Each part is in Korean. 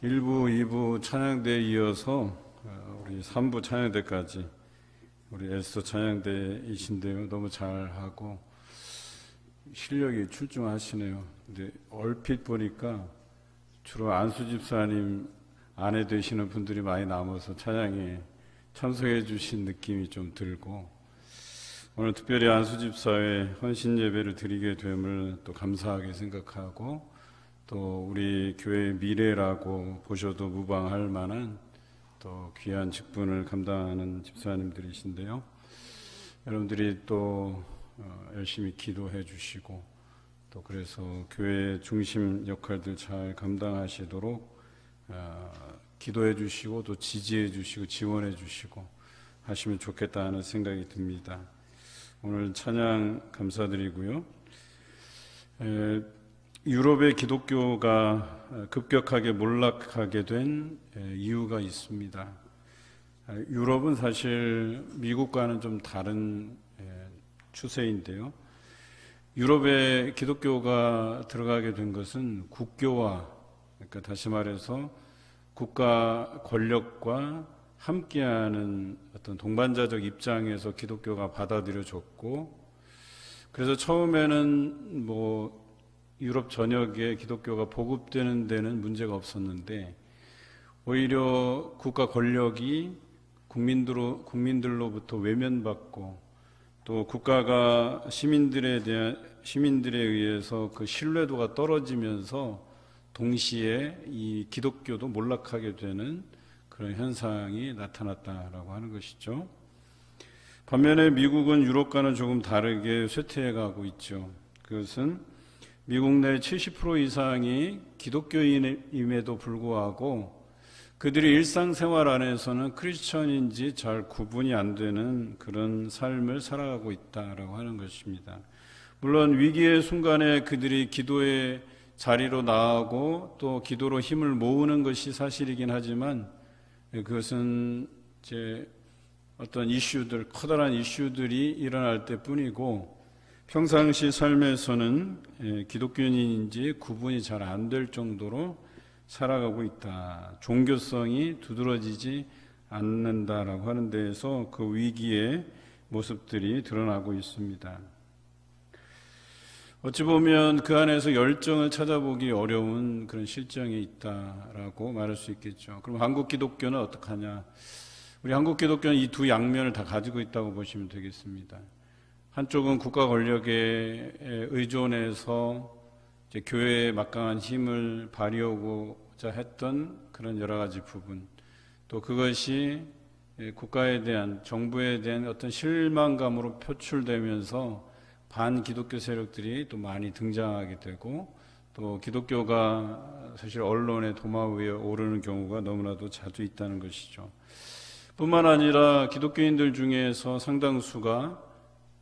1부, 2부 찬양대에 이어서 우리 3부 찬양대까지 우리 에스더 찬양대이신데요. 너무 잘하고 실력이 출중하시네요. 근데 얼핏 보니까 주로 안수 집사님 아내 되시는 분들이 많이 남아서 찬양에 참석해 주신 느낌이 좀 들고, 오늘 특별히 안수 집사의 헌신 예배를 드리게 됨을 또 감사하게 생각하고, 또 우리 교회의 미래라고 보셔도 무방할 만한 또 귀한 직분을 감당하는 집사님들이신데요. 여러분들이 또 열심히 기도해 주시고, 또 그래서 교회의 중심 역할들 잘 감당하시도록 기도해 주시고, 또 지지해 주시고 지원해 주시고 하시면 좋겠다 하는 생각이 듭니다. 오늘 찬양 감사드리고요. 유럽의 기독교가 급격하게 몰락하게 된 이유가 있습니다. 유럽은 사실 미국과는 좀 다른 추세인데요. 유럽에 기독교가 들어가게 된 것은 국교화, 그러니까 다시 말해서 국가 권력과 함께하는 어떤 동반자적 입장에서 기독교가 받아들여졌고, 그래서 처음에는 유럽 전역에 기독교가 보급되는 데는 문제가 없었는데, 오히려 국가 권력이 국민들로부터 외면받고, 또 국가가 시민들에 의해서 그 신뢰도가 떨어지면서 동시에 이 기독교도 몰락하게 되는 그런 현상이 나타났다라고 하는 것이죠. 반면에 미국은 유럽과는 조금 다르게 쇠퇴해가고 있죠. 그것은 미국 내 70% 이상이 기독교인임에도 불구하고 그들이 일상생활 안에서는 크리스천인지 잘 구분이 안 되는 그런 삶을 살아가고 있다라고 하는 것입니다. 물론 위기의 순간에 그들이 기도의 자리로 나아가고 또 기도로 힘을 모으는 것이 사실이긴 하지만, 그것은 이제 어떤 이슈들, 커다란 이슈들이 일어날 때뿐이고, 평상시 삶에서는 기독교인인지 구분이 잘 안 될 정도로 살아가고 있다. 종교성이 두드러지지 않는다라고 하는 데에서 그 위기의 모습들이 드러나고 있습니다. 어찌 보면 그 안에서 열정을 찾아보기 어려운 그런 실정이 있다라고 말할 수 있겠죠. 그럼 한국 기독교는 어떡하냐? 우리 한국 기독교는 이 두 양면을 다 가지고 있다고 보시면 되겠습니다. 한쪽은 국가 권력에 의존해서 이제 교회의 막강한 힘을 발휘하고자 했던 그런 여러 가지 부분, 또 그것이 국가에 대한, 정부에 대한 어떤 실망감으로 표출되면서 반기독교 세력들이 또 많이 등장하게 되고, 또 기독교가 사실 언론의 도마 위에 오르는 경우가 너무나도 자주 있다는 것이죠. 뿐만 아니라 기독교인들 중에서 상당수가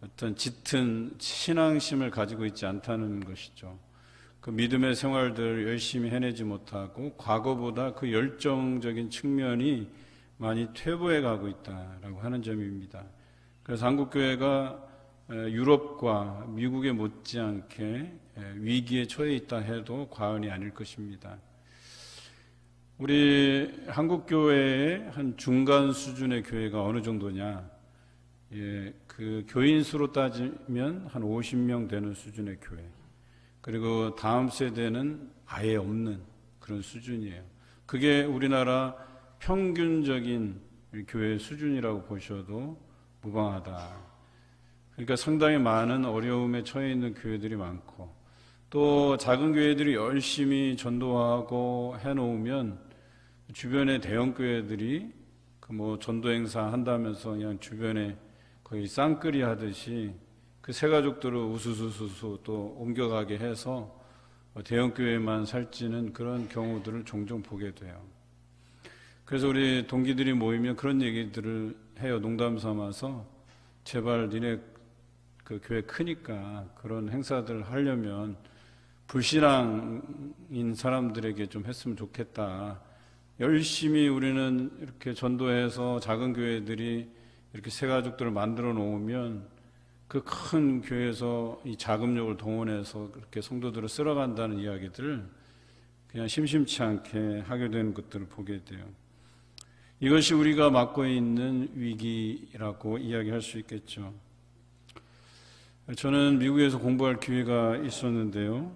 어떤 짙은 신앙심을 가지고 있지 않다는 것이죠. 그 믿음의 생활들을 열심히 해내지 못하고 과거보다 그 열정적인 측면이 많이 퇴보해 가고 있다라고 하는 점입니다. 그래서 한국교회가 유럽과 미국에 못지않게 위기에 처해 있다 해도 과언이 아닐 것입니다. 우리 한국교회의 한 중간 수준의 교회가 어느 정도냐? 그 교인 수로 따지면 한 50명 되는 수준의 교회. 그리고 다음 세대는 아예 없는 그런 수준이에요. 그게 우리나라 평균적인 교회 수준이라고 보셔도 무방하다. 그러니까 상당히 많은 어려움에 처해 있는 교회들이 많고, 또 작은 교회들이 열심히 전도하고 해놓으면 주변의 대형 교회들이 전도 행사 한다면서 그냥 주변에 거의 쌍끌이 하듯이 그 새 가족들을 우수수수수 또 옮겨가게 해서 대형 교회만 살찌는 그런 경우들을 종종 보게 돼요. 그래서 우리 동기들이 모이면 그런 얘기들을 해요. 농담 삼아서, 제발 니네 그 교회 크니까 그런 행사들을 하려면 불신앙인 사람들에게 좀 했으면 좋겠다. 열심히 우리는 이렇게 전도해서 작은 교회들이 이렇게 새 가족들을 만들어 놓으면 그 큰 교회에서 이 자금력을 동원해서 그렇게 성도들을 쓸어간다는 이야기들을 그냥 심심치 않게 하게 되는 것들을 보게 돼요. 이것이 우리가 맞고 있는 위기라고 이야기할 수 있겠죠. 저는 미국에서 공부할 기회가 있었는데요.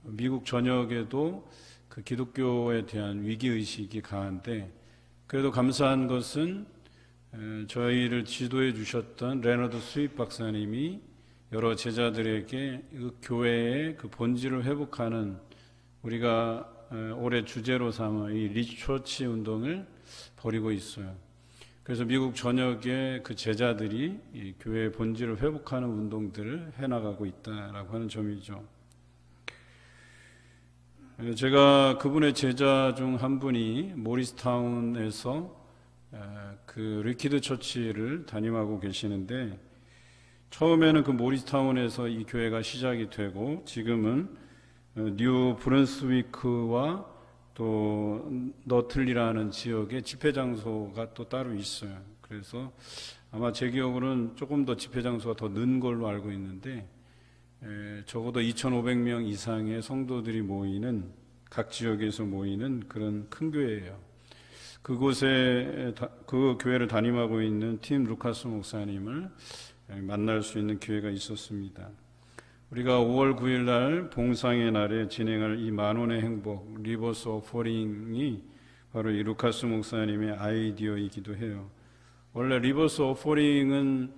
미국 전역에도 그 기독교에 대한 위기의식이 강한데, 그래도 감사한 것은 저희를 지도해 주셨던 레너드 스윗 박사님이 여러 제자들에게 그 교회의 그 본질을 회복하는, 우리가 올해 주제로 삼은 이 리처치 운동을 벌이고 있어요. 그래서 미국 전역에 그 제자들이 이 교회의 본질을 회복하는 운동들을 해나가고 있다라고 하는 점이죠. 제가 그분의 제자 중 한 분이 모리스타운에서 그 리퀴드 처치를 담임하고 계시는데, 처음에는 그 모리스타운에서 이 교회가 시작이 되고 지금은 뉴 브런스위크와 또 너틀리라는 지역에 집회 장소가 또 따로 있어요. 그래서 아마 제 기억으로는 조금 더 집회 장소가 더 는 걸로 알고 있는데, 적어도 2,500명 이상의 성도들이 모이는, 각 지역에서 모이는 그런 큰 교회예요. 그곳에 그 교회를 담임하고 있는 팀 루카스 목사님을 만날 수 있는 기회가 있었습니다. 우리가 5월 9일 날 봉상의 날에 진행할 이 만원의 행복 리버스 오퍼링이 바로 이 루카스 목사님의 아이디어이기도 해요. 원래 리버스 오퍼링은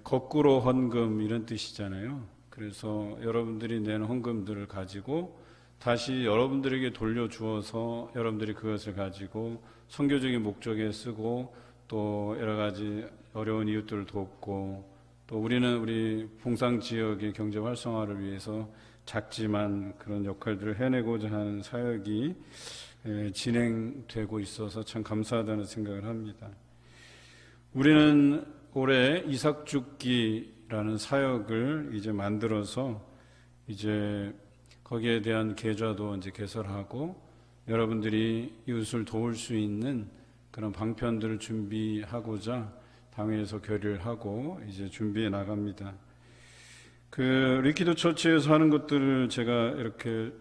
거꾸로 헌금 이런 뜻이잖아요. 그래서 여러분들이 낸 헌금들을 가지고 다시 여러분들에게 돌려주어서 여러분들이 그것을 가지고 선교적인 목적에 쓰고, 또 여러 가지 어려운 이웃들을 돕고, 또 우리는 우리 봉상 지역의 경제 활성화를 위해서 작지만 그런 역할들을 해내고자 하는 사역이 진행되고 있어서 참 감사하다는 생각을 합니다. 우리는 올해 이삭죽기라는 사역을 이제 만들어서 이제 거기에 대한 계좌도 이제 개설하고 여러분들이 이웃을 도울 수 있는 그런 방편들을 준비하고자 당회에서 결의를 하고 이제 준비해 나갑니다. 그 리퀴드 처치에서 하는 것들을 제가 이렇게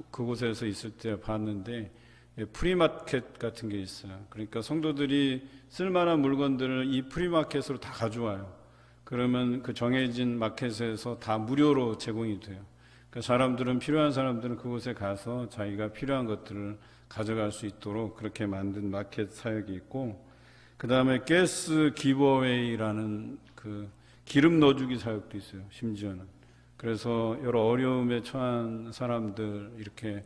그곳에서 있을 때 봤는데, 프리마켓 같은 게 있어요. 그러니까 성도들이 쓸만한 물건들을 이 프리마켓으로 다 가져와요. 그러면 그 정해진 마켓에서 다 무료로 제공이 돼요. 그러니까 사람들은, 필요한 사람들은 그곳에 가서 자기가 필요한 것들을 가져갈 수 있도록 그렇게 만든 마켓 사역이 있고, 그 다음에 가스 기버웨이라는 그 기름 넣어주기 사역도 있어요. 심지어는. 그래서 여러 어려움에 처한 사람들 이렇게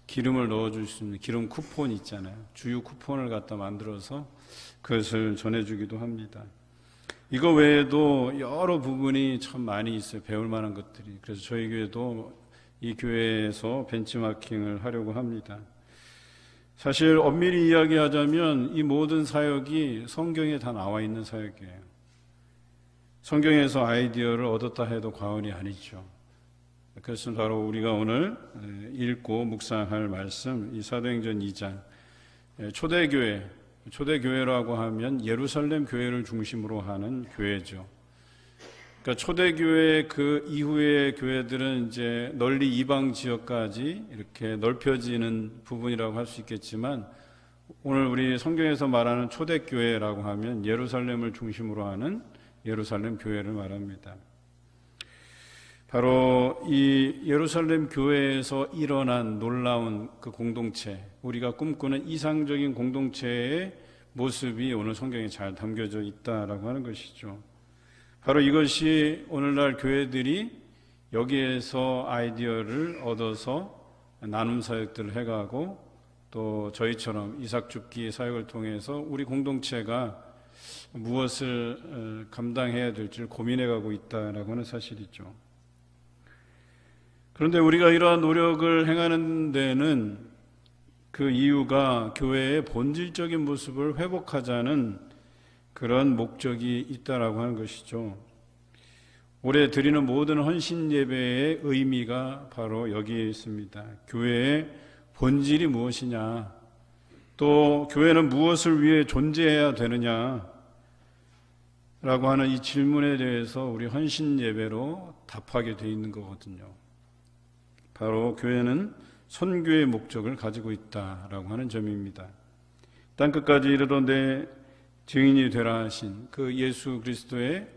기름을 넣어줄 수 있는 기름 쿠폰 있잖아요. 주유 쿠폰을 갖다 만들어서 그것을 전해주기도 합니다. 이거 외에도 여러 부분이 참 많이 있어요. 배울 만한 것들이. 그래서 저희 교회도 이 교회에서 벤치마킹을 하려고 합니다. 사실 엄밀히 이야기하자면 이 모든 사역이 성경에 다 나와 있는 사역이에요. 성경에서 아이디어를 얻었다 해도 과언이 아니죠. 그것은 바로 우리가 오늘 읽고 묵상할 말씀, 이 사도행전 2장 초대교회, 초대교회라고 하면 예루살렘 교회를 중심으로 하는 교회죠. 그러니까 초대교회 그 이후의 교회들은 이제 널리 이방 지역까지 이렇게 넓혀지는 부분이라고 할 수 있겠지만, 오늘 우리 성경에서 말하는 초대교회라고 하면 예루살렘을 중심으로 하는 예루살렘 교회를 말합니다. 바로 이 예루살렘 교회에서 일어난 놀라운 그 공동체, 우리가 꿈꾸는 이상적인 공동체의 모습이 오늘 성경에 잘 담겨져 있다라고 하는 것이죠. 바로 이것이 오늘날 교회들이 여기에서 아이디어를 얻어서 나눔 사역들을 해가고, 또 저희처럼 이삭죽기 사역을 통해서 우리 공동체가 무엇을 감당해야 될지를 고민해가고 있다라고 하는 사실이죠. 그런데 우리가 이러한 노력을 행하는 데는 그 이유가 교회의 본질적인 모습을 회복하자는 그런 목적이 있다라고 하는 것이죠. 올해 드리는 모든 헌신 예배의 의미가 바로 여기에 있습니다. 교회의 본질이 무엇이냐, 또 교회는 무엇을 위해 존재해야 되느냐 라고 하는 이 질문에 대해서 우리 헌신 예배로 답하게 돼 있는 거거든요. 바로 교회는 선교의 목적을 가지고 있다라고 하는 점입니다. 땅끝까지 이르러 내 증인이 되라 하신 그 예수 그리스도의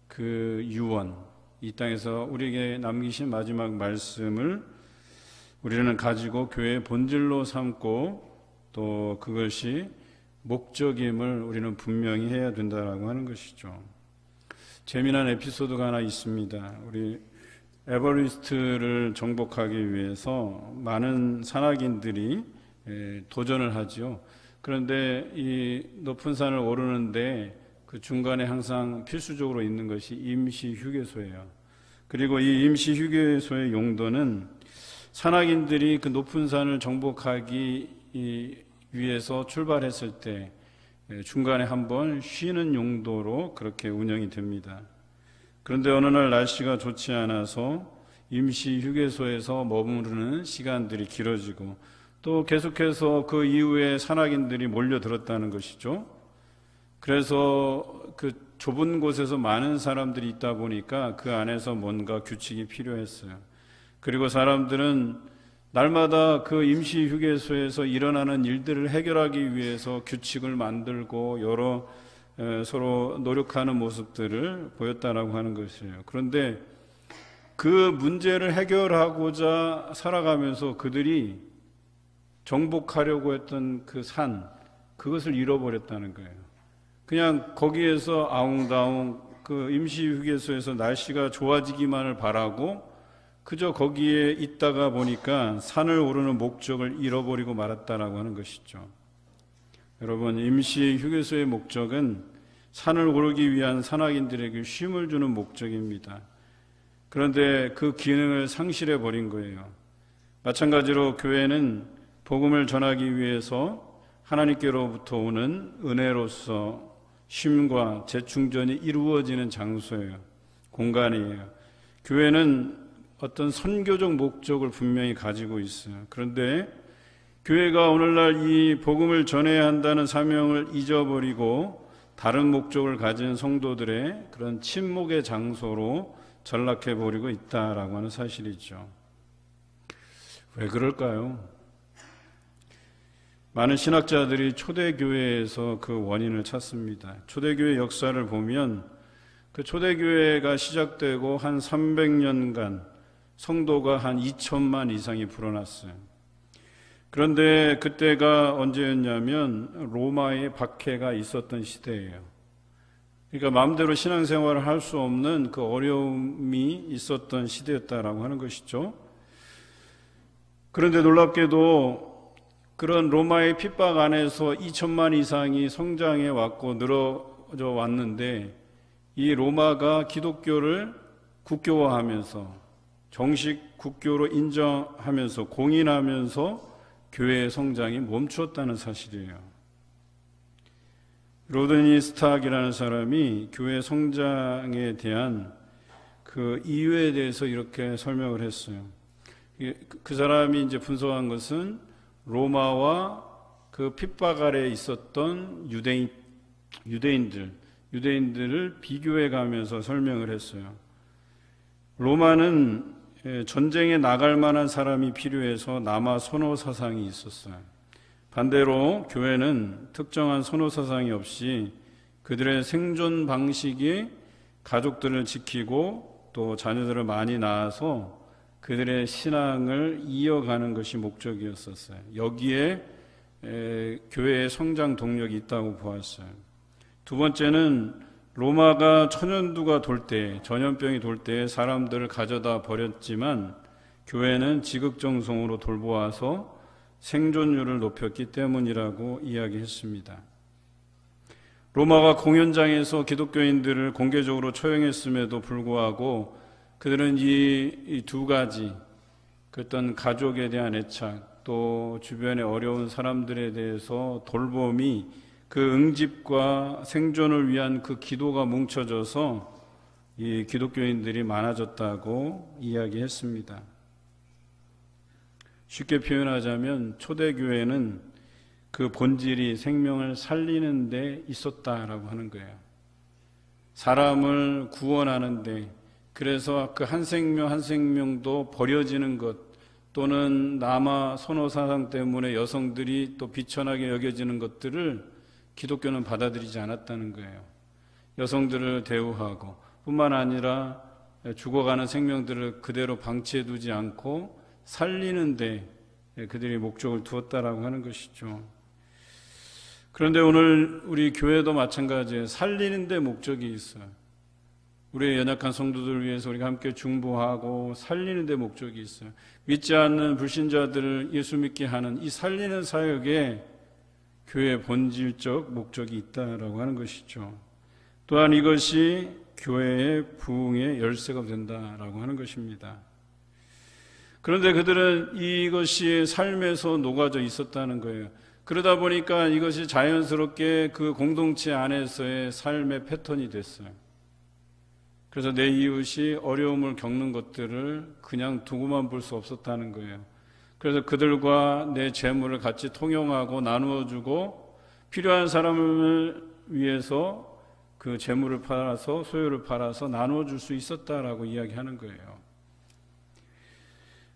그 유언, 이 땅에서 우리에게 남기신 마지막 말씀을 우리는 가지고 교회의 본질로 삼고 또 그것이 목적임을 우리는 분명히 해야 된다라고 하는 것이죠. 재미난 에피소드가 하나 있습니다. 우리 에버리스트를 정복하기 위해서 많은 산악인들이 도전을 하죠. 그런데 이 높은 산을 오르는데 그 중간에 항상 필수적으로 있는 것이 임시 휴게소예요. 그리고 이 임시 휴게소의 용도는 산악인들이 그 높은 산을 정복하기 위해서 출발했을 때 중간에 한번 쉬는 용도로 그렇게 운영이 됩니다. 그런데 어느 날 날씨가 좋지 않아서 임시 휴게소에서 머무르는 시간들이 길어지고 또 계속해서 그 이후에 산악인들이 몰려들었다는 것이죠. 그래서 그 좁은 곳에서 많은 사람들이 있다 보니까 그 안에서 뭔가 규칙이 필요했어요. 그리고 사람들은 날마다 그 임시 휴게소에서 일어나는 일들을 해결하기 위해서 규칙을 만들고 여러 서로 노력하는 모습들을 보였다라고 하는 것이에요. 그런데 그 문제를 해결하고자 살아가면서 그들이 정복하려고 했던 그 산, 그것을 잃어버렸다는 거예요. 그냥 거기에서 아웅다웅 그 임시 휴게소에서 날씨가 좋아지기만을 바라고 그저 거기에 있다가 보니까 산을 오르는 목적을 잃어버리고 말았다라고 하는 것이죠. 여러분, 임시 휴게소의 목적은 산을 오르기 위한 산악인들에게 쉼을 주는 목적입니다. 그런데 그 기능을 상실해 버린 거예요. 마찬가지로 교회는 복음을 전하기 위해서 하나님께로부터 오는 은혜로서 쉼과 재충전이 이루어지는 장소예요. 공간이에요. 교회는 어떤 선교적 목적을 분명히 가지고 있어요. 그런데 교회가 오늘날 이 복음을 전해야 한다는 사명을 잊어버리고 다른 목적을 가진 성도들의 그런 침묵의 장소로 전락해버리고 있다라고 하는 사실이죠. 왜 그럴까요? 많은 신학자들이 초대교회에서 그 원인을 찾습니다. 초대교회 역사를 보면 그 초대교회가 시작되고 한 300년간 성도가 한 2천만 이상이 불어났어요. 그런데 그때가 언제였냐면 로마의 박해가 있었던 시대예요. 그러니까 마음대로 신앙생활을 할 수 없는 그 어려움이 있었던 시대였다라고 하는 것이죠. 그런데 놀랍게도 그런 로마의 핍박 안에서 2천만 이상이 성장해 왔고 늘어져 왔는데 이 로마가 기독교를 국교화하면서 정식 국교로 인정하면서 공인하면서 교회의 성장이 멈추었다는 사실이에요. 로드니 스탁이라는 사람이 교회 성장에 대한 그 이유에 대해서 이렇게 설명을 했어요. 그 사람이 이제 분석한 것은 로마와 그 핍박 아래에 있었던 유대인들을 비교해 가면서 설명을 했어요. 로마는 전쟁에 나갈 만한 사람이 필요해서 남아 선호 사상이 있었어요. 반대로 교회는 특정한 선호 사상이 없이 그들의 생존 방식이 가족들을 지키고 또 자녀들을 많이 낳아서 그들의 신앙을 이어가는 것이 목적이었었어요. 여기에 교회의 성장 동력이 있다고 보았어요. 두 번째는 로마가 천연두가 돌 때, 전염병이 돌 때 사람들을 가져다 버렸지만 교회는 지극정성으로 돌보아서 생존율을 높였기 때문이라고 이야기했습니다. 로마가 공연장에서 기독교인들을 공개적으로 처형했음에도 불구하고 그들은 이 두 가지, 어떤 가족에 대한 애착, 또 주변의 어려운 사람들에 대해서 돌봄이 그 응집과 생존을 위한 그 기도가 뭉쳐져서 이 기독교인들이 많아졌다고 이야기했습니다. 쉽게 표현하자면 초대교회는 그 본질이 생명을 살리는 데 있었다라고 하는 거예요. 사람을 구원하는 데, 그래서 그 한 생명 한 생명도 버려지는 것, 또는 남아 선호 사상 때문에 여성들이 또 비천하게 여겨지는 것들을 기독교는 받아들이지 않았다는 거예요. 여성들을 대우하고 뿐만 아니라 죽어가는 생명들을 그대로 방치해두지 않고 살리는 데 그들이 목적을 두었다라고 하는 것이죠. 그런데 오늘 우리 교회도 마찬가지예요. 살리는 데 목적이 있어요. 우리의 연약한 성도들을 위해서 우리가 함께 중보하고 살리는 데 목적이 있어요. 믿지 않는 불신자들을 예수 믿게 하는 이 살리는 사역에 교회의 본질적 목적이 있다라고 하는 것이죠. 또한 이것이 교회의 부흥의 열쇠가 된다라고 하는 것입니다. 그런데 그들은 이것이 삶에서 녹아져 있었다는 거예요. 그러다 보니까 이것이 자연스럽게 그 공동체 안에서의 삶의 패턴이 됐어요. 그래서 내 이웃이 어려움을 겪는 것들을 그냥 두고만 볼 수 없었다는 거예요. 그래서 그들과 내 재물을 같이 통용하고 나누어주고 필요한 사람을 위해서 그 재물을 팔아서 소유를 팔아서 나누어줄 수 있었다라고 이야기하는 거예요.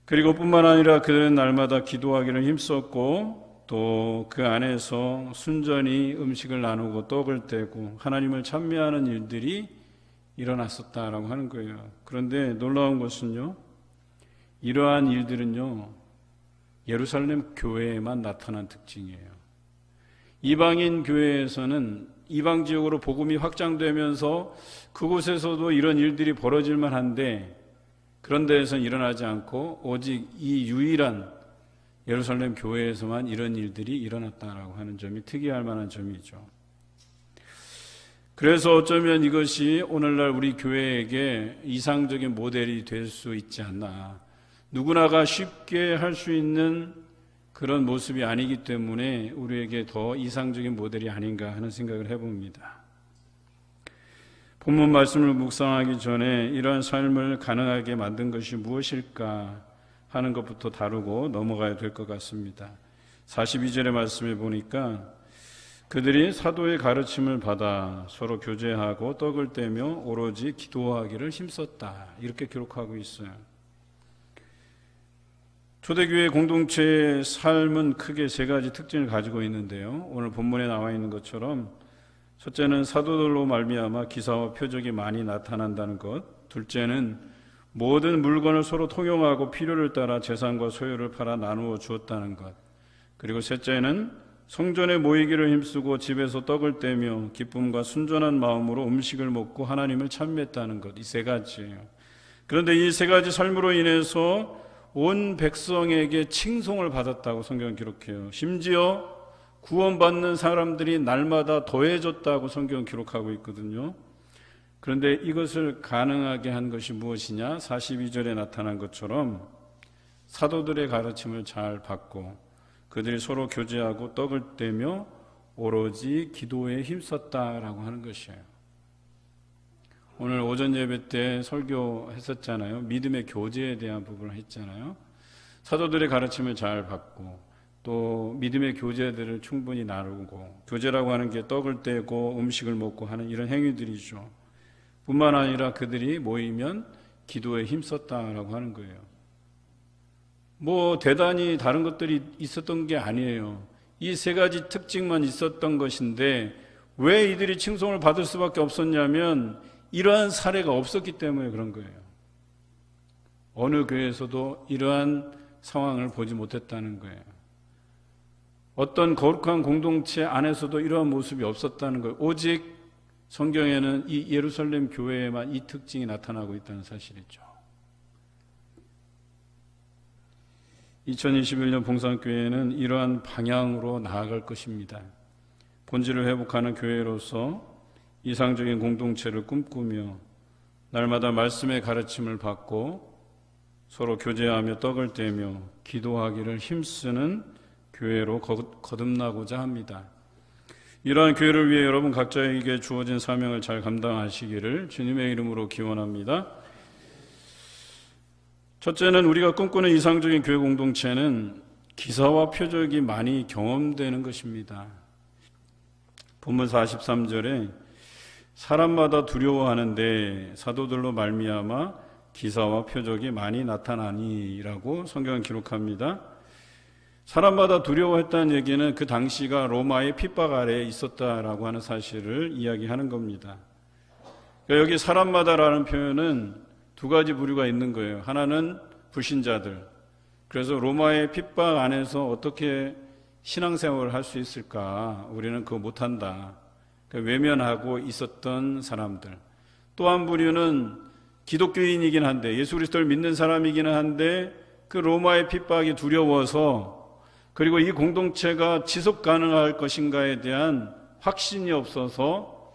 그리고 뿐만 아니라 그들은 날마다 기도하기를 힘썼고 또 그 안에서 순전히 음식을 나누고 떡을 떼고 하나님을 찬미하는 일들이 일어났었다라고 하는 거예요. 그런데 놀라운 것은요, 이러한 일들은요 예루살렘 교회에만 나타난 특징이에요. 이방인 교회에서는 이방 지역으로 복음이 확장되면서 그곳에서도 이런 일들이 벌어질만 한데 그런 데에서는 일어나지 않고 오직 이 유일한 예루살렘 교회에서만 이런 일들이 일어났다라고 하는 점이 특이할 만한 점이죠. 그래서 어쩌면 이것이 오늘날 우리 교회에게 이상적인 모델이 될 수 있지 않나. 누구나가 쉽게 할 수 있는 그런 모습이 아니기 때문에 우리에게 더 이상적인 모델이 아닌가 하는 생각을 해봅니다. 본문 말씀을 묵상하기 전에 이러한 삶을 가능하게 만든 것이 무엇일까 하는 것부터 다루고 넘어가야 될 것 같습니다. 42절의 말씀에 보니까 그들이 사도의 가르침을 받아 서로 교제하고 떡을 떼며 오로지 기도하기를 힘썼다. 이렇게 기록하고 있어요. 초대교회 공동체의 삶은 크게 세 가지 특징을 가지고 있는데요. 오늘 본문에 나와 있는 것처럼 첫째는 사도들로 말미암아 기사와 표적이 많이 나타난다는 것. 둘째는 모든 물건을 서로 통용하고 필요를 따라 재산과 소유를 팔아 나누어 주었다는 것. 그리고 셋째는 성전에 모이기를 힘쓰고 집에서 떡을 떼며 기쁨과 순전한 마음으로 음식을 먹고 하나님을 찬미했다는 것. 이 세 가지예요. 그런데 이 세 가지 삶으로 인해서 온 백성에게 칭송을 받았다고 성경은 기록해요. 심지어 구원받는 사람들이 날마다 더해졌다고 성경은 기록하고 있거든요. 그런데 이것을 가능하게 한 것이 무엇이냐? 42절에 나타난 것처럼 사도들의 가르침을 잘 받고 그들이 서로 교제하고 떡을 떼며 오로지 기도에 힘썼다라고 하는 것이에요. 오늘 오전 예배 때 설교했었잖아요. 믿음의 교제에 대한 부분을 했잖아요. 사도들의 가르침을 잘 받고 또 믿음의 교제들을 충분히 나누고, 교제라고 하는 게 떡을 떼고 음식을 먹고 하는 이런 행위들이죠. 뿐만 아니라 그들이 모이면 기도에 힘썼다라고 하는 거예요. 뭐 대단히 다른 것들이 있었던 게 아니에요. 이 세 가지 특징만 있었던 것인데 왜 이들이 칭송을 받을 수밖에 없었냐면 이러한 사례가 없었기 때문에 그런 거예요. 어느 교회에서도 이러한 상황을 보지 못했다는 거예요. 어떤 거룩한 공동체 안에서도 이러한 모습이 없었다는 거예요. 오직 성경에는 이 예루살렘 교회에만 이 특징이 나타나고 있다는 사실이죠. 2021년 봉산교회는 이러한 방향으로 나아갈 것입니다. 본질을 회복하는 교회로서 이상적인 공동체를 꿈꾸며 날마다 말씀의 가르침을 받고 서로 교제하며 떡을 떼며 기도하기를 힘쓰는 교회로 거듭나고자 합니다. 이러한 교회를 위해 여러분 각자에게 주어진 사명을 잘 감당하시기를 주님의 이름으로 기원합니다. 첫째는 우리가 꿈꾸는 이상적인 교회 공동체는 기사와 표적이 많이 경험되는 것입니다. 본문 43절에 사람마다 두려워하는데 사도들로 말미암아 기사와 표적이 많이 나타나니라고 성경은 기록합니다. 사람마다 두려워했다는 얘기는 그 당시가 로마의 핍박 아래에 있었다라고 하는 사실을 이야기하는 겁니다. 그러니까 여기 사람마다라는 표현은 두 가지 부류가 있는 거예요. 하나는 불신자들. 그래서 로마의 핍박 안에서 어떻게 신앙생활을 할 수 있을까? 우리는 그거 못한다. 그러니까 외면하고 있었던 사람들. 또 한 부류는 기독교인이긴 한데, 예수 그리스도를 믿는 사람이기는 한데 그 로마의 핍박이 두려워서, 그리고 이 공동체가 지속 가능할 것인가에 대한 확신이 없어서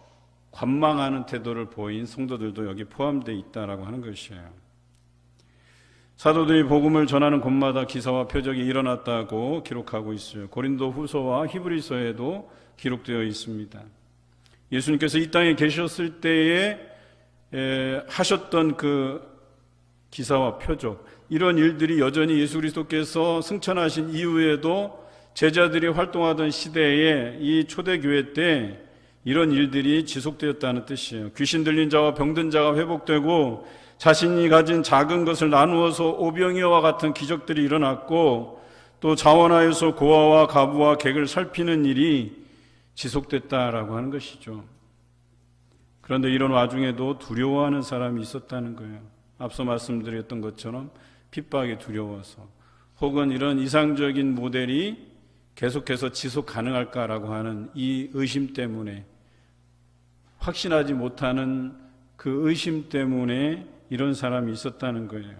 관망하는 태도를 보인 성도들도 여기 포함되어 있다라고 하는 것이에요. 사도들이 복음을 전하는 곳마다 기사와 표적이 일어났다고 기록하고 있어요. 고린도 후서와 히브리서에도 기록되어 있습니다. 예수님께서 이 땅에 계셨을 때에 하셨던 그 기사와 표적, 이런 일들이 여전히 예수 그리스도께서 승천하신 이후에도 제자들이 활동하던 시대에 이 초대교회 때 이런 일들이 지속되었다는 뜻이에요. 귀신 들린 자와 병든 자가 회복되고 자신이 가진 작은 것을 나누어서 오병이어와 같은 기적들이 일어났고, 또 자원하여서 고아와 가부와 객을 살피는 일이 지속됐다라고 하는 것이죠. 그런데 이런 와중에도 두려워하는 사람이 있었다는 거예요. 앞서 말씀드렸던 것처럼 핍박이 두려워서, 혹은 이런 이상적인 모델이 계속해서 지속 가능할까라고 하는 이 의심 때문에, 확신하지 못하는 그 의심 때문에 이런 사람이 있었다는 거예요.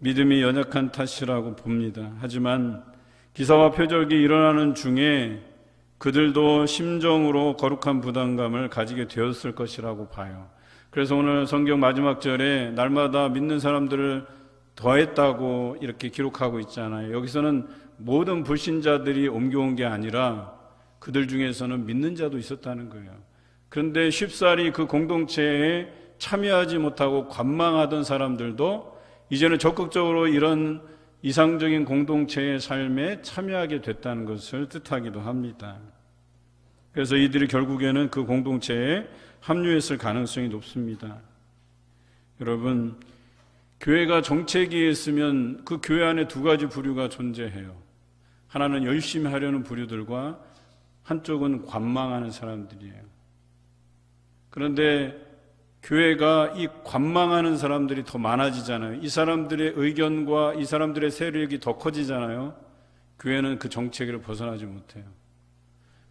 믿음이 연약한 탓이라고 봅니다. 하지만 기사와 표적이 일어나는 중에 그들도 심정으로 거룩한 부담감을 가지게 되었을 것이라고 봐요. 그래서 오늘 성경 마지막 절에 날마다 믿는 사람들을 더했다고 이렇게 기록하고 있잖아요. 여기서는 모든 불신자들이 옮겨온 게 아니라 그들 중에서는 믿는 자도 있었다는 거예요. 그런데 쉽사리 그 공동체에 참여하지 못하고 관망하던 사람들도 이제는 적극적으로 이런 이상적인 공동체의 삶에 참여하게 됐다는 것을 뜻하기도 합니다. 그래서 이들이 결국에는 그 공동체에 합류했을 가능성이 높습니다. 여러분, 교회가 정체기에 있으면 그 교회 안에 두 가지 부류가 존재해요. 하나는 열심히 하려는 부류들과 한쪽은 관망하는 사람들이에요. 그런데 교회가 이 관망하는 사람들이 더 많아지잖아요. 이 사람들의 의견과 이 사람들의 세력이 더 커지잖아요. 교회는 그 정체기를 벗어나지 못해요.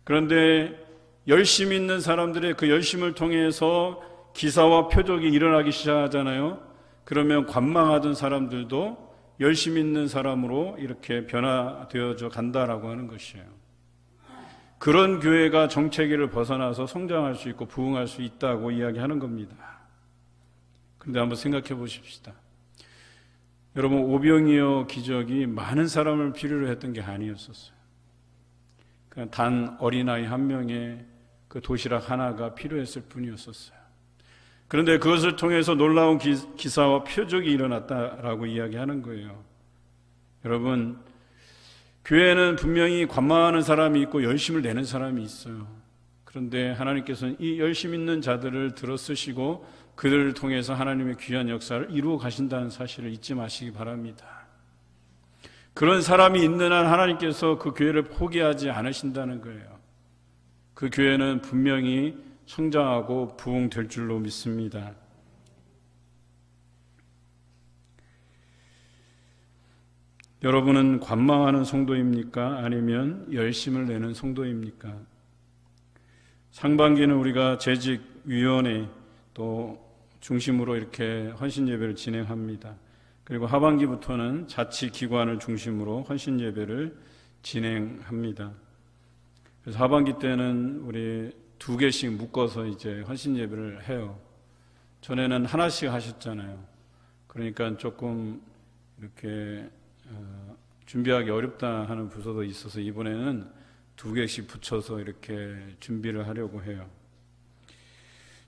그런데 열심히 있는 사람들의 그 열심을 통해서 기사와 표적이 일어나기 시작하잖아요. 그러면 관망하던 사람들도 열심히 있는 사람으로 이렇게 변화되어져 간다라고 하는 것이에요. 그런 교회가 정체기를 벗어나서 성장할 수 있고 부흥할 수 있다고 이야기하는 겁니다. 그런데 한번 생각해 보십시다. 여러분, 오병이어 기적이 많은 사람을 필요로 했던 게 아니었었어요. 그냥 단 어린아이 한 명의 그 도시락 하나가 필요했을 뿐이었었어요. 그런데 그것을 통해서 놀라운 기사와 표적이 일어났다라고 이야기하는 거예요. 여러분, 교회는 분명히 관망하는 사람이 있고 열심을 내는 사람이 있어요. 그런데 하나님께서는 이 열심 있는 자들을 들어쓰시고 그들을 통해서 하나님의 귀한 역사를 이루어 가신다는 사실을 잊지 마시기 바랍니다. 그런 사람이 있는 한 하나님께서 그 교회를 포기하지 않으신다는 거예요. 그 교회는 분명히 성장하고 부흥될 줄로 믿습니다. 여러분은 관망하는 성도입니까? 아니면 열심을 내는 성도입니까? 상반기는 우리가 재직위원회 또 중심으로 이렇게 헌신예배를 진행합니다. 그리고 하반기부터는 자치기관을 중심으로 헌신예배를 진행합니다. 그래서 하반기 때는 우리 2개씩 묶어서 이제 헌신예배를 해요. 전에는 하나씩 하셨잖아요. 그러니까 조금 이렇게 준비하기 어렵다 하는 부서도 있어서 이번에는 2개씩 붙여서 이렇게 준비를 하려고 해요.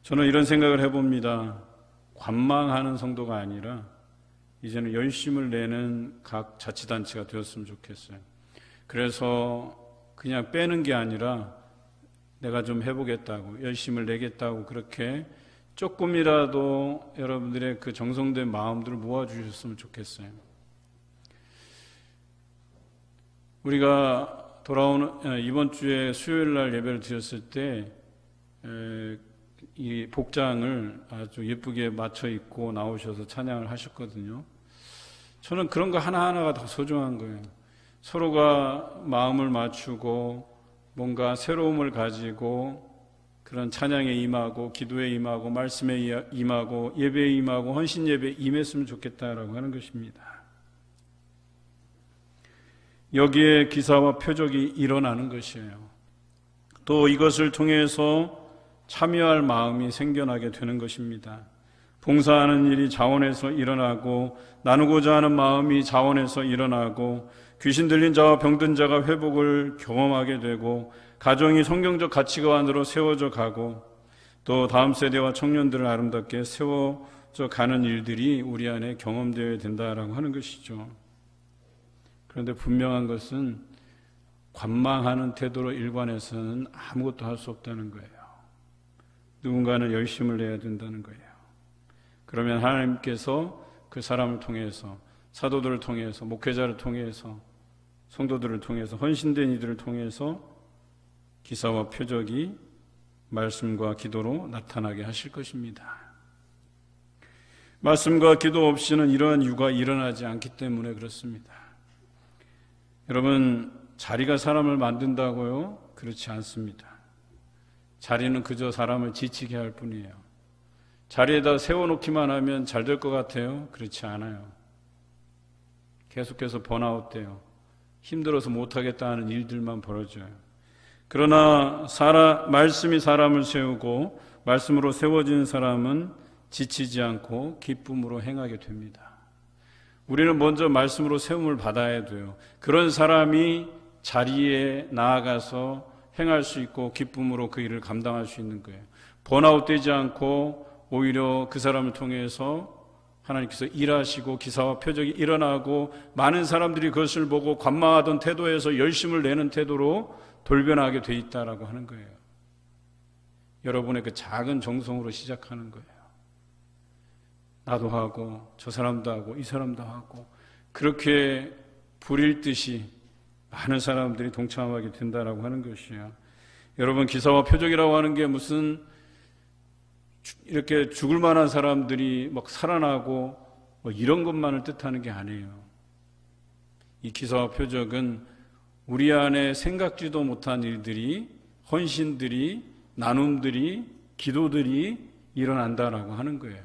저는 이런 생각을 해봅니다. 관망하는 성도가 아니라 이제는 열심을 내는 각 자치단체가 되었으면 좋겠어요. 그래서 그냥 빼는 게 아니라 내가 좀 해보겠다고, 열심을 내겠다고 그렇게 조금이라도 여러분들의 그 정성된 마음들을 모아주셨으면 좋겠어요. 우리가 이번 주에 수요일 날 예배를 드렸을 때 이 복장을 아주 예쁘게 맞춰 입고 나오셔서 찬양을 하셨거든요. 저는 그런 거 하나하나가 다 소중한 거예요. 서로가 마음을 맞추고 뭔가 새로움을 가지고 그런 찬양에 임하고 기도에 임하고 말씀에 임하고 예배에 임하고 헌신 예배에 임했으면 좋겠다라고 하는 것입니다. 여기에 기사와 표적이 일어나는 것이에요. 또 이것을 통해서 참여할 마음이 생겨나게 되는 것입니다. 봉사하는 일이 자원에서 일어나고 나누고자 하는 마음이 자원에서 일어나고 귀신 들린 자와 병든 자가 회복을 경험하게 되고 가정이 성경적 가치관으로 세워져 가고 또 다음 세대와 청년들을 아름답게 세워져 가는 일들이 우리 안에 경험되어야 된다라고 하는 것이죠. 그런데 분명한 것은 관망하는 태도로 일관해서는 아무것도 할 수 없다는 거예요. 누군가는 열심을 내야 된다는 거예요. 그러면 하나님께서 그 사람을 통해서 사도들을 통해서 목회자를 통해서 성도들을 통해서 헌신된 이들을 통해서 기사와 표적이 말씀과 기도로 나타나게 하실 것입니다. 말씀과 기도 없이는 이러한 일가 일어나지 않기 때문에 그렇습니다. 여러분, 자리가 사람을 만든다고요? 그렇지 않습니다. 자리는 그저 사람을 지치게 할 뿐이에요. 자리에다 세워놓기만 하면 잘 될 것 같아요? 그렇지 않아요. 계속해서 번아웃돼요. 힘들어서 못하겠다는 일들만 벌어져요. 그러나 말씀이 사람을 세우고 말씀으로 세워진 사람은 지치지 않고 기쁨으로 행하게 됩니다. 우리는 먼저 말씀으로 세움을 받아야 돼요. 그런 사람이 자리에 나아가서 행할 수 있고 기쁨으로 그 일을 감당할 수 있는 거예요. 번아웃되지 않고 오히려 그 사람을 통해서 하나님께서 일하시고 기사와 표적이 일어나고 많은 사람들이 그것을 보고 관망하던 태도에서 열심을 내는 태도로 돌변하게 돼 있다라고 하는 거예요. 여러분의 그 작은 정성으로 시작하는 거예요. 나도 하고 저 사람도 하고 이 사람도 하고 그렇게 불일 듯이 많은 사람들이 동참하게 된다라고 하는 것이에요. 여러분, 기사와 표적이라고 하는 게 무슨 이렇게 죽을 만한 사람들이 막 살아나고 뭐 이런 것만을 뜻하는 게 아니에요. 이 기사와 표적은 우리 안에 생각지도 못한 일들이, 헌신들이, 나눔들이, 기도들이 일어난다라고 하는 거예요.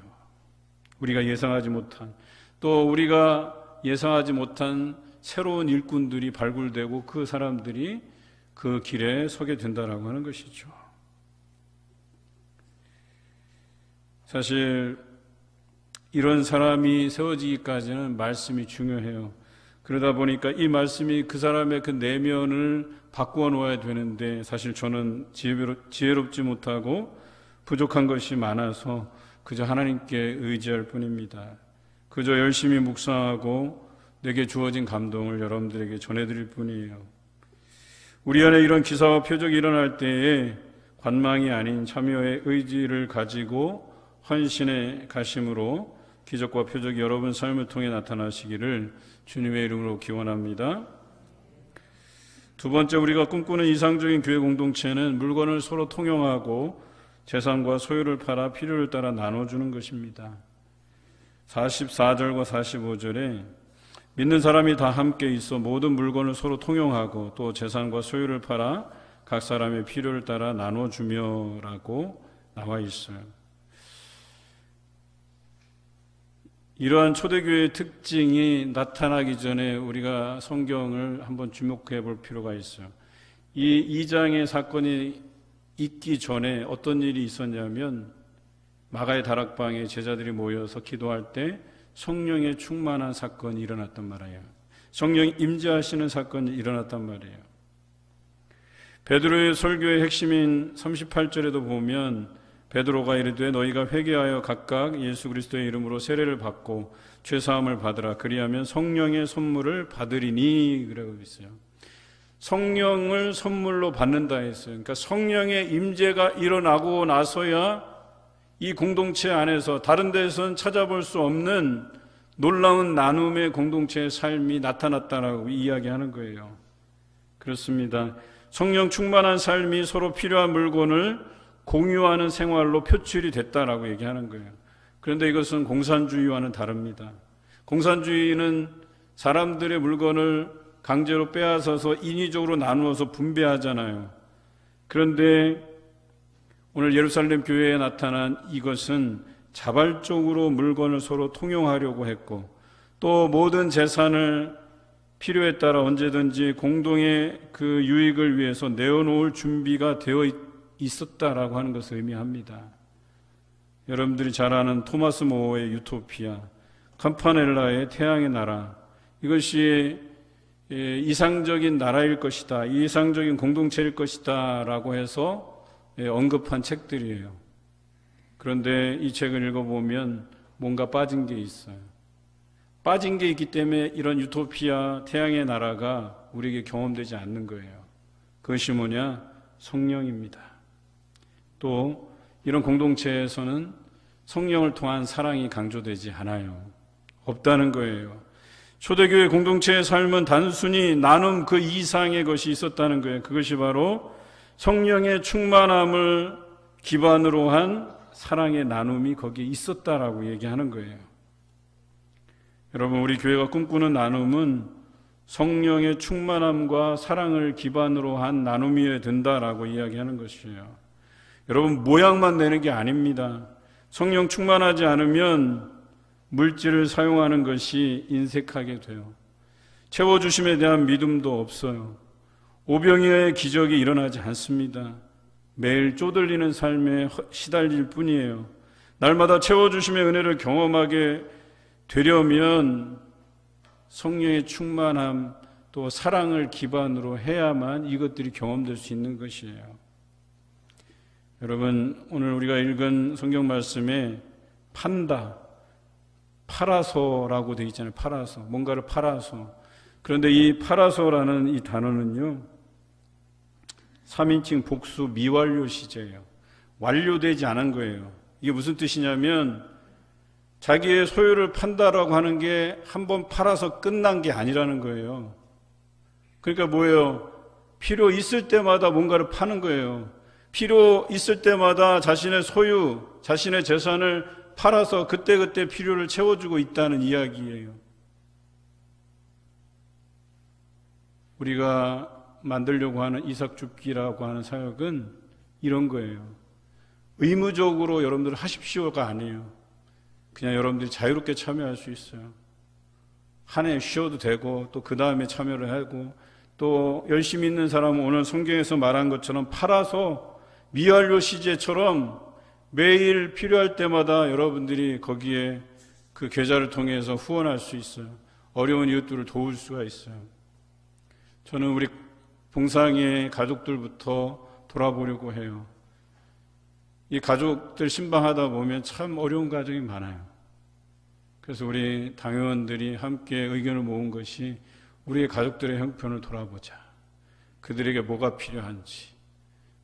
우리가 예상하지 못한, 또 우리가 예상하지 못한 새로운 일꾼들이 발굴되고 그 사람들이 그 길에 서게 된다라고 하는 것이죠. 사실 이런 사람이 세워지기까지는 말씀이 중요해요. 그러다 보니까 이 말씀이 그 사람의 그 내면을 바꾸어 놓아야 되는데 사실 저는 지혜롭지 못하고 부족한 것이 많아서 그저 하나님께 의지할 뿐입니다. 그저 열심히 묵상하고 내게 주어진 감동을 여러분들에게 전해드릴 뿐이에요. 우리 안에 이런 기사와 표적이 일어날 때에 관망이 아닌 참여의 의지를 가지고 헌신의 가심으로 기적과 표적이 여러분 삶을 통해 나타나시기를 주님의 이름으로 기원합니다. 두 번째, 우리가 꿈꾸는 이상적인 교회 공동체는 물건을 서로 통용하고 재산과 소유를 팔아 필요를 따라 나눠주는 것입니다. 44절과 45절에 믿는 사람이 다 함께 있어 모든 물건을 서로 통용하고 또 재산과 소유를 팔아 각 사람의 필요를 따라 나눠주며 라고 나와 있어요. 이러한 초대교회의 특징이 나타나기 전에 우리가 성경을 한번 주목해 볼 필요가 있어요. 이 2장의 사건이 있기 전에 어떤 일이 있었냐면 마가의 다락방에 제자들이 모여서 기도할 때 성령의 충만한 사건이 일어났단 말이에요. 성령이 임재하시는 사건이 일어났단 말이에요. 베드로의 설교의 핵심인 38절에도 보면 베드로가 이르되 너희가 회개하여 각각 예수 그리스도의 이름으로 세례를 받고 죄사함을 받으라. 그리하면 성령의 선물을 받으리니 그러고 있어요. 성령을 선물로 받는다 했어요. 그러니까 성령의 임재가 일어나고 나서야 이 공동체 안에서 다른 데서는 찾아볼 수 없는 놀라운 나눔의 공동체의 삶이 나타났다라고 이야기하는 거예요. 그렇습니다. 성령 충만한 삶이 서로 필요한 물건을 공유하는 생활로 표출이 됐다라고 얘기하는 거예요. 그런데 이것은 공산주의와는 다릅니다. 공산주의는 사람들의 물건을 강제로 빼앗아서 인위적으로 나누어서 분배하잖아요. 그런데 오늘 예루살렘 교회에 나타난 이것은 자발적으로 물건을 서로 통용하려고 했고, 또 모든 재산을 필요에 따라 언제든지 공동의 그 유익을 위해서 내어놓을 준비가 되어 있었다라고 하는 것을 의미합니다. 여러분들이 잘 아는 토마스 모어의 유토피아, 캄파넬라의 태양의 나라, 이것이 이상적인 나라일 것이다, 이상적인 공동체일 것이다 라고 해서 언급한 책들이에요. 그런데 이 책을 읽어보면 뭔가 빠진 게 있어요. 빠진 게 있기 때문에 이런 유토피아, 태양의 나라가 우리에게 경험되지 않는 거예요. 그것이 뭐냐? 성령입니다. 또 이런 공동체에서는 성령을 통한 사랑이 강조되지 않아요. 없다는 거예요. 초대교회 공동체의 삶은 단순히 나눔 그 이상의 것이 있었다는 거예요. 그것이 바로 성령의 충만함을 기반으로 한 사랑의 나눔이 거기에 있었다라고 얘기하는 거예요. 여러분, 우리 교회가 꿈꾸는 나눔은 성령의 충만함과 사랑을 기반으로 한 나눔이어야 된다라고 이야기하는 것이에요. 여러분, 모양만 내는 게 아닙니다. 성령 충만하지 않으면 물질을 사용하는 것이 인색하게 돼요. 채워주심에 대한 믿음도 없어요. 오병이어의 기적이 일어나지 않습니다. 매일 쪼들리는 삶에 시달릴 뿐이에요. 날마다 채워주심의 은혜를 경험하게 되려면 성령의 충만함 또 사랑을 기반으로 해야만 이것들이 경험될 수 있는 것이에요. 여러분, 오늘 우리가 읽은 성경 말씀에 판다, 팔아서라고 되어 있잖아요. 팔아서, 뭔가를 팔아서. 그런데 이 팔아서라는 이 단어는요, 3인칭 복수 미완료 시제예요. 완료되지 않은 거예요. 이게 무슨 뜻이냐면 자기의 소유를 판다라고 하는 게 한 번 팔아서 끝난 게 아니라는 거예요. 그러니까 뭐예요? 필요 있을 때마다 뭔가를 파는 거예요. 필요 있을 때마다 자신의 소유, 자신의 재산을 팔아서 그때그때 필요를 채워주고 있다는 이야기예요. 우리가 만들려고 하는 이삭줍기라고 하는 사역은 이런 거예요. 의무적으로 여러분들 하십시오가 아니에요. 그냥 여러분들이 자유롭게 참여할 수 있어요. 한 해 쉬어도 되고 또 그 다음에 참여를 하고 또 열심히 있는 사람은 오늘 성경에서 말한 것처럼 팔아서 미완료 시제처럼 매일 필요할 때마다 여러분들이 거기에 그 계좌를 통해서 후원할 수 있어요. 어려운 이웃들을 도울 수가 있어요. 저는 우리 봉상의 가족들부터 돌아보려고 해요. 이 가족들 신방하다 보면 참 어려운 가정이 많아요. 그래서 우리 당회원들이 함께 의견을 모은 것이 우리의 가족들의 형편을 돌아보자. 그들에게 뭐가 필요한지,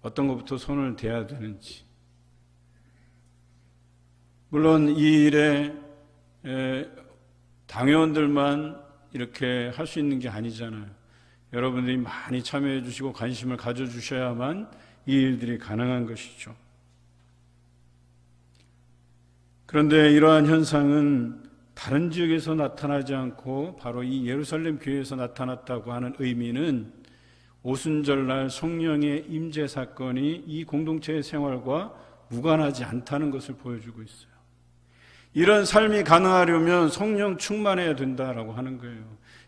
어떤 것부터 손을 대야 되는지. 물론 이 일에 당회원들만 이렇게 할 수 있는 게 아니잖아요. 여러분들이 많이 참여해 주시고 관심을 가져주셔야만 이 일들이 가능한 것이죠. 그런데 이러한 현상은 다른 지역에서 나타나지 않고 바로 이 예루살렘 교회에서 나타났다고 하는 의미는 오순절날 성령의 임재 사건이 이 공동체의 생활과 무관하지 않다는 것을 보여주고 있어요. 이런 삶이 가능하려면 성령 충만해야 된다라고 하는 거예요.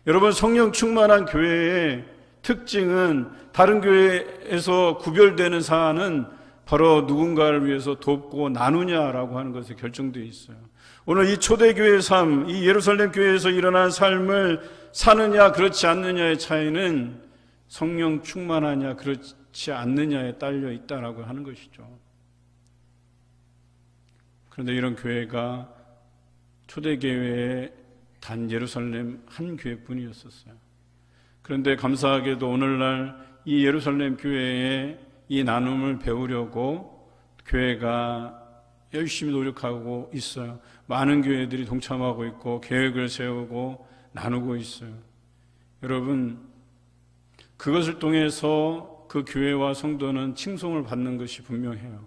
여러분, 성령 충만한 교회의 특징은 다른 교회에서 구별되는 사안은 바로 누군가를 위해서 돕고 나누냐라고 하는 것에 결정되어 있어요. 오늘 이 초대교회의 삶, 이 예루살렘 교회에서 일어난 삶을 사느냐 그렇지 않느냐의 차이는 성령 충만하냐 그렇지 않느냐에 딸려 있다라고 하는 것이죠. 그런데 이런 교회가 초대교회의 단 예루살렘 한 교회뿐이었었어요. 그런데 감사하게도 오늘날 이 예루살렘 교회의 이 나눔을 배우려고 교회가 열심히 노력하고 있어요. 많은 교회들이 동참하고 있고 계획을 세우고 나누고 있어요. 여러분, 그것을 통해서 그 교회와 성도는 칭송을 받는 것이 분명해요.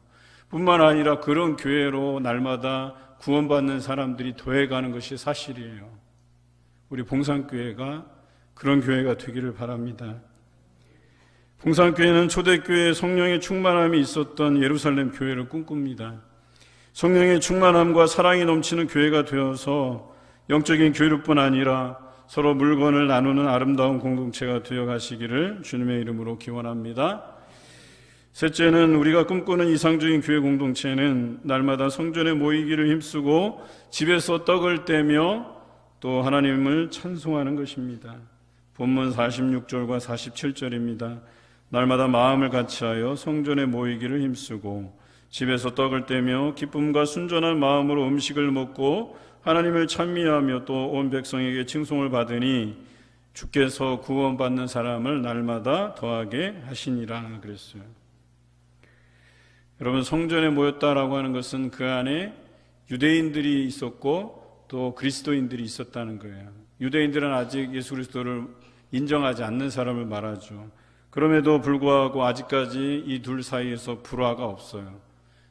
뿐만 아니라 그런 교회로 날마다 구원받는 사람들이 더해가는 것이 사실이에요. 우리 봉산교회가 그런 교회가 되기를 바랍니다. 봉산교회는 초대교회에 성령의 충만함이 있었던 예루살렘 교회를 꿈꿉니다. 성령의 충만함과 사랑이 넘치는 교회가 되어서 영적인 교류뿐 아니라 서로 물건을 나누는 아름다운 공동체가 되어가시기를 주님의 이름으로 기원합니다. 셋째는, 우리가 꿈꾸는 이상적인 교회 공동체는 날마다 성전에 모이기를 힘쓰고 집에서 떡을 떼며 또 하나님을 찬송하는 것입니다. 본문 46절과 47절입니다. 날마다 마음을 같이하여 성전에 모이기를 힘쓰고 집에서 떡을 떼며 기쁨과 순전한 마음으로 음식을 먹고 하나님을 찬미하며 또 온 백성에게 칭송을 받으니 주께서 구원받는 사람을 날마다 더하게 하시니라 그랬어요. 여러분, 성전에 모였다라고 하는 것은 그 안에 유대인들이 있었고 또 그리스도인들이 있었다는 거예요. 유대인들은 아직 예수 그리스도를 인정하지 않는 사람을 말하죠. 그럼에도 불구하고 아직까지 이 둘 사이에서 불화가 없어요.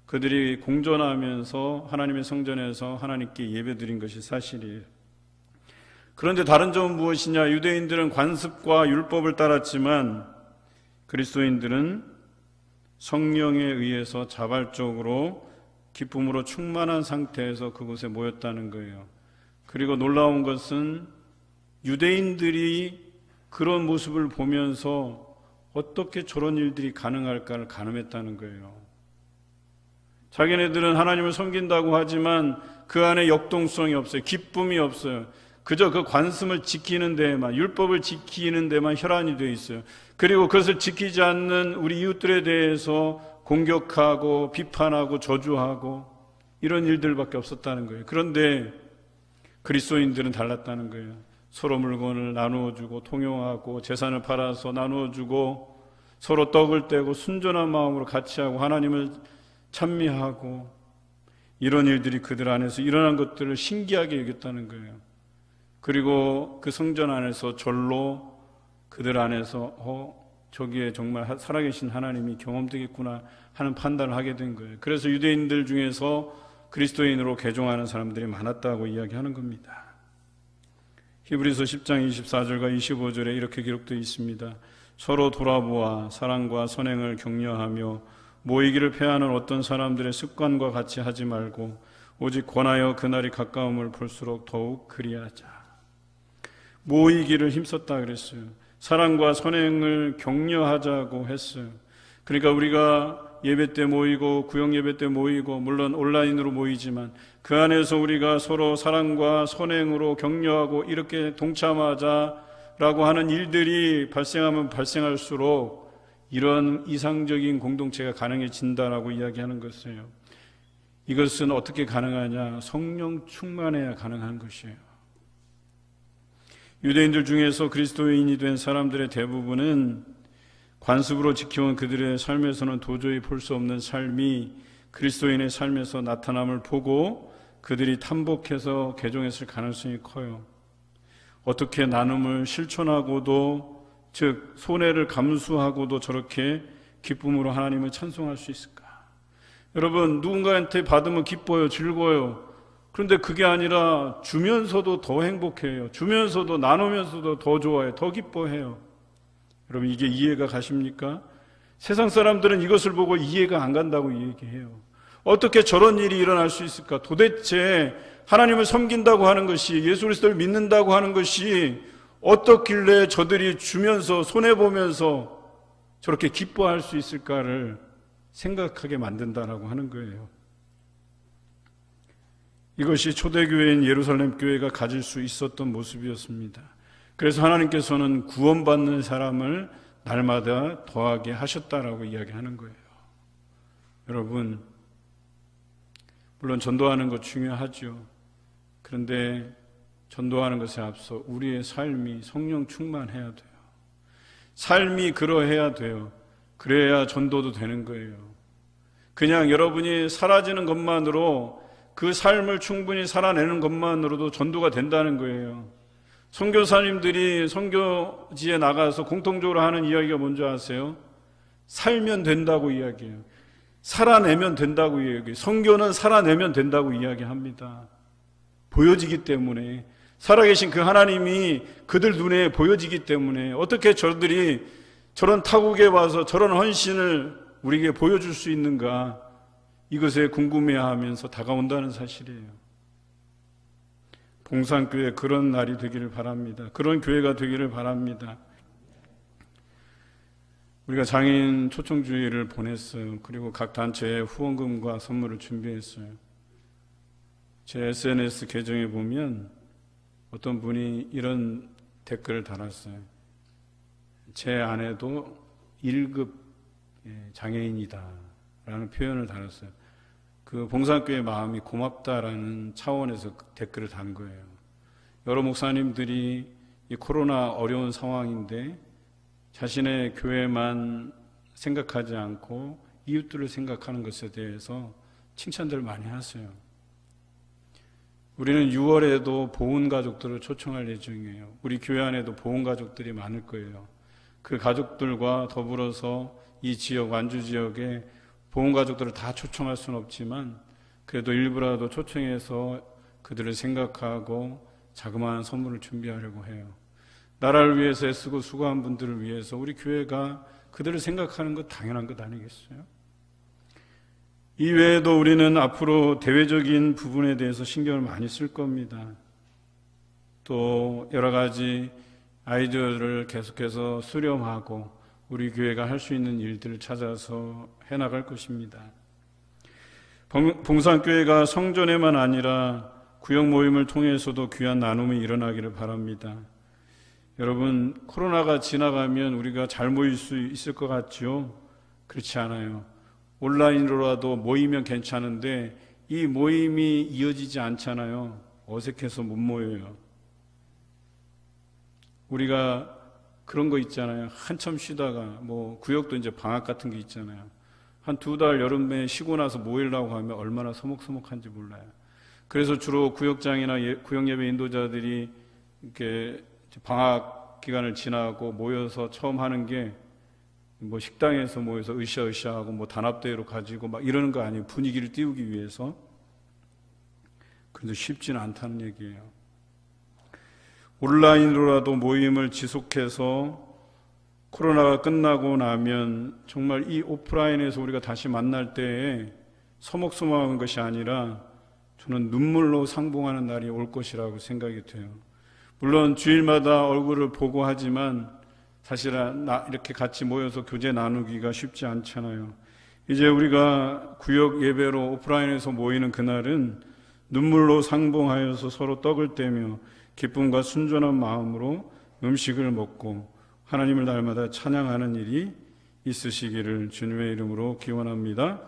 그들이 공존하면서 하나님의 성전에서 하나님께 예배드린 것이 사실이에요. 그런데 다른 점은 무엇이냐? 유대인들은 관습과 율법을 따랐지만 그리스도인들은 성령에 의해서 자발적으로 기쁨으로 충만한 상태에서 그곳에 모였다는 거예요. 그리고 놀라운 것은 유대인들이 그런 모습을 보면서 어떻게 저런 일들이 가능할까를 가늠했다는 거예요. 자기네들은 하나님을 섬긴다고 하지만 그 안에 역동성이 없어요. 기쁨이 없어요. 그저 그 관습을 지키는 데에만, 율법을 지키는 데만 혈안이 되어 있어요. 그리고 그것을 지키지 않는 우리 이웃들에 대해서 공격하고 비판하고 저주하고 이런 일들밖에 없었다는 거예요. 그런데 그리스도인들은 달랐다는 거예요. 서로 물건을 나누어주고 통용하고 재산을 팔아서 나누어주고 서로 떡을 떼고 순전한 마음으로 같이 하고 하나님을 찬미하고 이런 일들이 그들 안에서 일어난 것들을 신기하게 여겼다는 거예요. 그리고 그 성전 안에서 절로 그들 안에서 저기에 정말 살아계신 하나님이 경험되겠구나 하는 판단을 하게 된 거예요. 그래서 유대인들 중에서 그리스도인으로 개종하는 사람들이 많았다고 이야기하는 겁니다. 히브리서 10장 24절과 25절에 이렇게 기록되어 있습니다. 서로 돌아보아 사랑과 선행을 격려하며 모이기를 패하는 어떤 사람들의 습관과 같이 하지 말고 오직 권하여 그날이 가까움을 볼수록 더욱 그리하자. 모이기를 힘썼다 그랬어요. 사랑과 선행을 격려하자고 했어요. 그러니까 우리가 예배 때 모이고 구역 예배 때 모이고 물론 온라인으로 모이지만 그 안에서 우리가 서로 사랑과 선행으로 격려하고 이렇게 동참하자라고 하는 일들이 발생하면 발생할수록 이런 이상적인 공동체가 가능해진다라고 이야기하는 것이에요. 이것은 어떻게 가능하냐? 성령 충만해야 가능한 것이에요. 유대인들 중에서 그리스도인이 된 사람들의 대부분은 관습으로 지켜온 그들의 삶에서는 도저히 볼 수 없는 삶이 그리스도인의 삶에서 나타남을 보고 그들이 탐복해서 개종했을 가능성이 커요. 어떻게 나눔을 실천하고도, 즉 손해를 감수하고도 저렇게 기쁨으로 하나님을 찬송할 수 있을까? 여러분, 누군가한테 받으면 기뻐요, 즐거워요. 그런데 그게 아니라 주면서도 더 행복해요. 주면서도 나누면서도 더 좋아해요. 더 기뻐해요. 여러분, 이게 이해가 가십니까? 세상 사람들은 이것을 보고 이해가 안 간다고 얘기해요. 어떻게 저런 일이 일어날 수 있을까? 도대체 하나님을 섬긴다고 하는 것이, 예수 그리스도를 믿는다고 하는 것이 어떻길래 저들이 주면서 손해보면서 저렇게 기뻐할 수 있을까를 생각하게 만든다라고 하는 거예요. 이것이 초대교회인 예루살렘 교회가 가질 수 있었던 모습이었습니다. 그래서 하나님께서는 구원받는 사람을 날마다 더하게 하셨다라고 이야기하는 거예요. 여러분, 물론 전도하는 것 중요하죠. 그런데 전도하는 것에 앞서 우리의 삶이 성령 충만해야 돼요. 삶이 그러해야 돼요. 그래야 전도도 되는 거예요. 그냥 여러분이 사라지는 것만으로, 그 삶을 충분히 살아내는 것만으로도 전도가 된다는 거예요. 선교사님들이 선교지에 나가서 공통적으로 하는 이야기가 뭔지 아세요? 살면 된다고 이야기해요. 살아내면 된다고 이야기해요. 선교는 살아내면 된다고 이야기합니다. 보여지기 때문에, 살아계신 그 하나님이 그들 눈에 보여지기 때문에, 어떻게 저들이 저런 타국에 와서 저런 헌신을 우리에게 보여줄 수 있는가, 이것에 궁금해하면서 다가온다는 사실이에요. 봉산교회 그런 날이 되기를 바랍니다. 그런 교회가 되기를 바랍니다. 우리가 장애인 초청주의를 보냈어요. 그리고 각 단체에 후원금과 선물을 준비했어요. 제 SNS 계정에 보면 어떤 분이 이런 댓글을 달았어요. 제 아내도 1급 장애인이다 라는 표현을 달았어요. 그 봉산교회 마음이 고맙다라는 차원에서 댓글을 단 거예요. 여러 목사님들이 이 코로나 어려운 상황인데 자신의 교회만 생각하지 않고 이웃들을 생각하는 것에 대해서 칭찬들을 많이 하세요. 우리는 6월에도 보훈가족들을 초청할 예정이에요. 우리 교회 안에도 보훈가족들이 많을 거예요. 그 가족들과 더불어서 이 지역, 완주 지역에 보훈가족들을 다 초청할 수는 없지만 그래도 일부라도 초청해서 그들을 생각하고 자그마한 선물을 준비하려고 해요. 나라를 위해서 애쓰고 수고한 분들을 위해서 우리 교회가 그들을 생각하는 것 당연한 것 아니겠어요? 이 외에도 우리는 앞으로 대외적인 부분에 대해서 신경을 많이 쓸 겁니다. 또 여러 가지 아이디어를 계속해서 수렴하고 우리 교회가 할 수 있는 일들을 찾아서 해나갈 것입니다. 봉산교회가 성전에만 아니라 구역 모임을 통해서도 귀한 나눔이 일어나기를 바랍니다. 여러분, 코로나가 지나가면 우리가 잘 모일 수 있을 것 같죠? 그렇지 않아요. 온라인으로라도 모이면 괜찮은데 이 모임이 이어지지 않잖아요. 어색해서 못 모여요. 우리가 그런 거 있잖아요. 한참 쉬다가 구역도 이제 방학 같은 게 있잖아요. 한 2달 여름에 쉬고 나서 모이려고 하면 얼마나 서먹서먹한지 몰라요. 그래서 주로 구역장이나 구역 예배 인도자들이 이렇게 방학 기간을 지나고 모여서 처음 하는 게 식당에서 모여서 으쌰으쌰하고 단합대회로 가지고 막 이러는 거 아니에요. 분위기를 띄우기 위해서. 그런데 쉽지는 않다는 얘기예요. 온라인으로라도 모임을 지속해서 코로나가 끝나고 나면 정말 이 오프라인에서 우리가 다시 만날 때에 서먹서먹한 것이 아니라 저는 눈물로 상봉하는 날이 올 것이라고 생각이 돼요. 물론 주일마다 얼굴을 보고 하지만 사실은 이렇게 같이 모여서 교제 나누기가 쉽지 않잖아요. 이제 우리가 구역 예배로 오프라인에서 모이는 그날은 눈물로 상봉하여서 서로 떡을 떼며 기쁨과 순전한 마음으로 음식을 먹고 하나님을 날마다 찬양하는 일이 있으시기를 주님의 이름으로 기원합니다.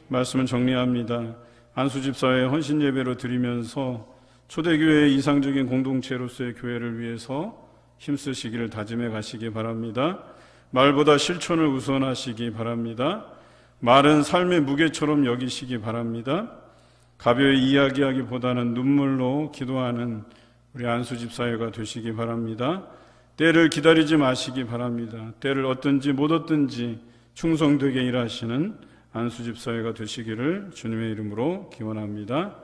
말씀은 정리합니다. 안수집사의 헌신 예배로 드리면서 초대교회의 이상적인 공동체로서의 교회를 위해서 힘쓰시기를 다짐해 가시기 바랍니다. 말보다 실천을 우선하시기 바랍니다. 말은 삶의 무게처럼 여기시기 바랍니다. 가벼이 이야기하기보다는 눈물로 기도하는 우리 안수집사회가 되시기 바랍니다. 때를 기다리지 마시기 바랍니다. 때를 얻든지 못 얻든지 충성되게 일하시는 안수집사회가 되시기를 주님의 이름으로 기원합니다.